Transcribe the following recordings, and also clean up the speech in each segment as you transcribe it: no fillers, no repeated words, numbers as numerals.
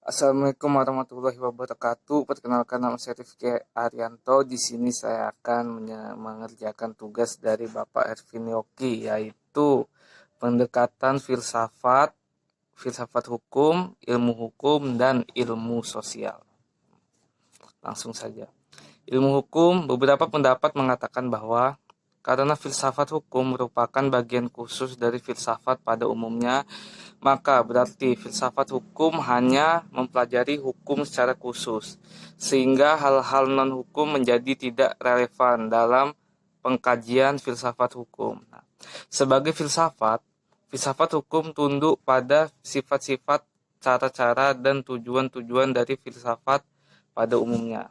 Assalamualaikum warahmatullahi wabarakatuh. Perkenalkan, nama saya Rifki Arianto. Di sini saya akan mengerjakan tugas dari Bapak Ervin Yoki, yaitu pendekatan filsafat, filsafat hukum, ilmu hukum, dan ilmu sosial. Langsung saja. Ilmu hukum, beberapa pendapat mengatakan bahwa karena filsafat hukum merupakan bagian khusus dari filsafat pada umumnya, maka berarti filsafat hukum hanya mempelajari hukum secara khusus, sehingga hal-hal non-hukum menjadi tidak relevan dalam pengkajian filsafat hukum. Nah, sebagai filsafat, filsafat hukum tunduk pada sifat-sifat, cara-cara, dan tujuan-tujuan dari filsafat pada umumnya.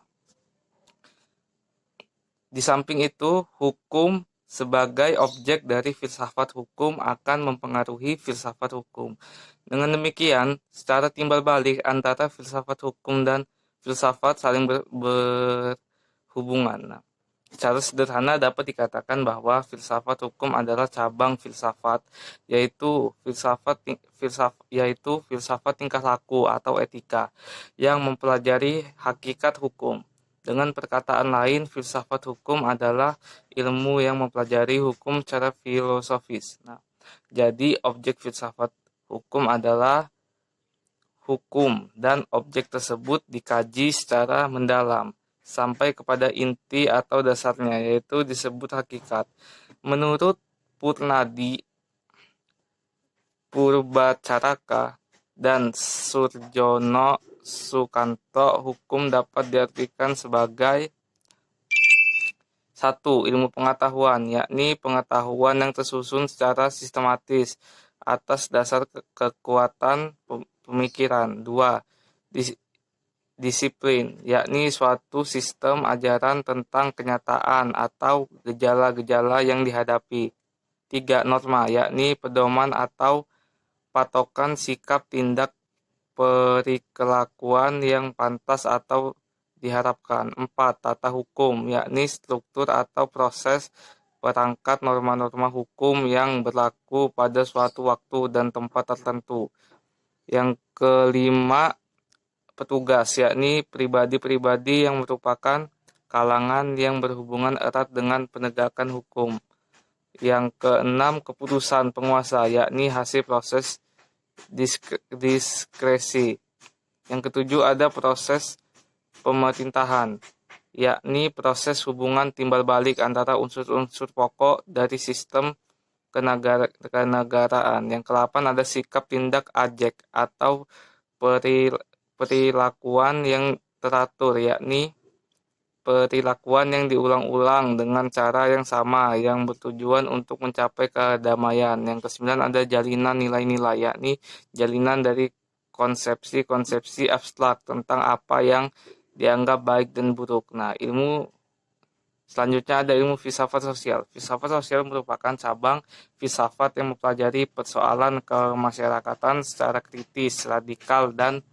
Di samping itu, hukum sebagai objek dari filsafat hukum akan mempengaruhi filsafat hukum. Dengan demikian, secara timbal balik antara filsafat hukum dan filsafat saling berhubungan. Nah, secara sederhana dapat dikatakan bahwa filsafat hukum adalah cabang filsafat, yaitu filsafat tingkah laku atau etika yang mempelajari hakikat hukum. Dengan perkataan lain, filsafat hukum adalah ilmu yang mempelajari hukum secara filosofis. Nah, jadi objek filsafat hukum adalah hukum dan objek tersebut dikaji secara mendalam sampai kepada inti atau dasarnya, yaitu disebut hakikat. Menurut Purnadi Purbacaraka dan Surjono Sukanto, hukum dapat diartikan sebagai satu, ilmu pengetahuan, yakni pengetahuan yang tersusun secara sistematis atas dasar kekuatan pemikiran. Dua, disiplin, yakni suatu sistem ajaran tentang kenyataan atau gejala-gejala yang dihadapi. Tiga, norma, yakni pedoman atau patokan sikap tindak perilakuan yang pantas atau diharapkan. 4. Tata hukum, yakni struktur atau proses perangkat norma-norma hukum yang berlaku pada suatu waktu dan tempat tertentu. Yang kelima, petugas, yakni pribadi-pribadi yang merupakan kalangan yang berhubungan erat dengan penegakan hukum. Yang keenam, keputusan penguasa, yakni hasil proses diskresi. Yang ketujuh, ada proses pemerintahan, yakni proses hubungan timbal balik antara unsur-unsur pokok dari sistem kenegaraan. Yang kedelapan, ada sikap tindak ajek atau perilakuan yang teratur, yakni perilakuan yang diulang-ulang dengan cara yang sama yang bertujuan untuk mencapai kedamaian. Yang kesembilan, ada jalinan nilai-nilai, yakni jalinan dari konsepsi-konsepsi abstrak tentang apa yang dianggap baik dan buruk. Nah, ilmu selanjutnya ada ilmu filsafat sosial. Filsafat sosial merupakan cabang filsafat yang mempelajari persoalan kemasyarakatan secara kritis, radikal, dan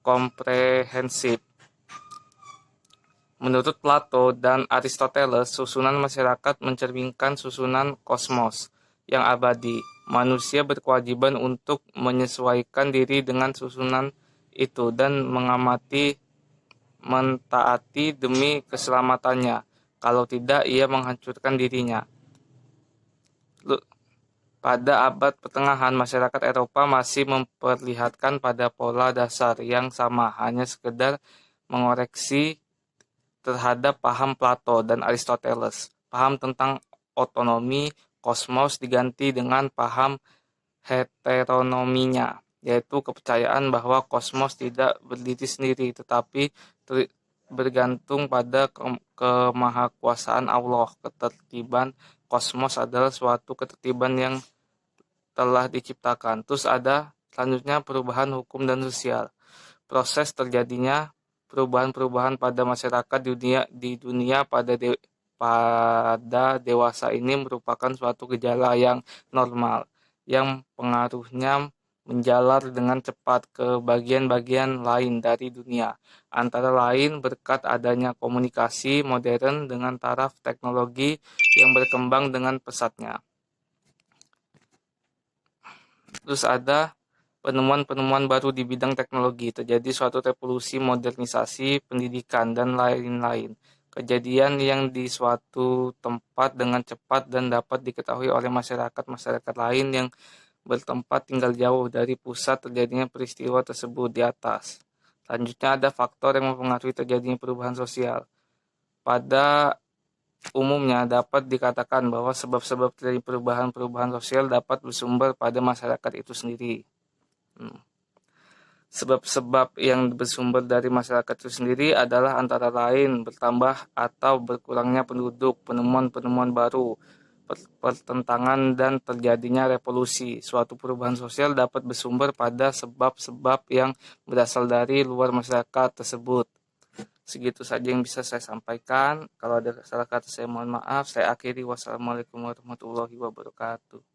komprehensif. Menurut Plato dan Aristoteles, susunan masyarakat mencerminkan susunan kosmos yang abadi. Manusia berkewajiban untuk menyesuaikan diri dengan susunan itu dan mentaati demi keselamatannya. Kalau tidak, ia menghancurkan dirinya. Pada abad pertengahan, masyarakat Eropa masih memperlihatkan pada pola dasar yang sama, hanya sekedar mengoreksi terhadap paham Plato dan Aristoteles. Paham tentang otonomi kosmos diganti dengan paham heteronominya, yaitu kepercayaan bahwa kosmos tidak berdiri sendiri, tetapi bergantung pada kemahakuasaan Allah. Ketertiban kosmos adalah suatu ketertiban yang telah diciptakan. Terus ada selanjutnya perubahan hukum dan sosial. Proses terjadinya perubahan-perubahan pada masyarakat di dunia pada dewasa ini merupakan suatu gejala yang normal, yang pengaruhnya menjalar dengan cepat ke bagian-bagian lain dari dunia, antara lain berkat adanya komunikasi modern dengan taraf teknologi yang berkembang dengan pesatnya. Terus ada penemuan-penemuan baru di bidang teknologi, terjadi suatu revolusi modernisasi pendidikan dan lain-lain. Kejadian yang di suatu tempat dengan cepat dan dapat diketahui oleh masyarakat-masyarakat lain yang bertempat tinggal jauh dari pusat terjadinya peristiwa tersebut di atas. Selanjutnya ada faktor yang mempengaruhi terjadinya perubahan sosial. Pada umumnya dapat dikatakan bahwa sebab-sebab terjadi perubahan-perubahan sosial dapat bersumber pada masyarakat itu sendiri. Sebab-sebab yang bersumber dari masyarakat itu sendiri adalah antara lain bertambah atau berkurangnya penduduk, penemuan-penemuan baru, pertentangan dan terjadinya revolusi. Suatu perubahan sosial dapat bersumber pada sebab-sebab yang berasal dari luar masyarakat tersebut. Segitu saja yang bisa saya sampaikan. Kalau ada salah kata saya mohon maaf. Saya akhiri. Wassalamualaikum warahmatullahi wabarakatuh.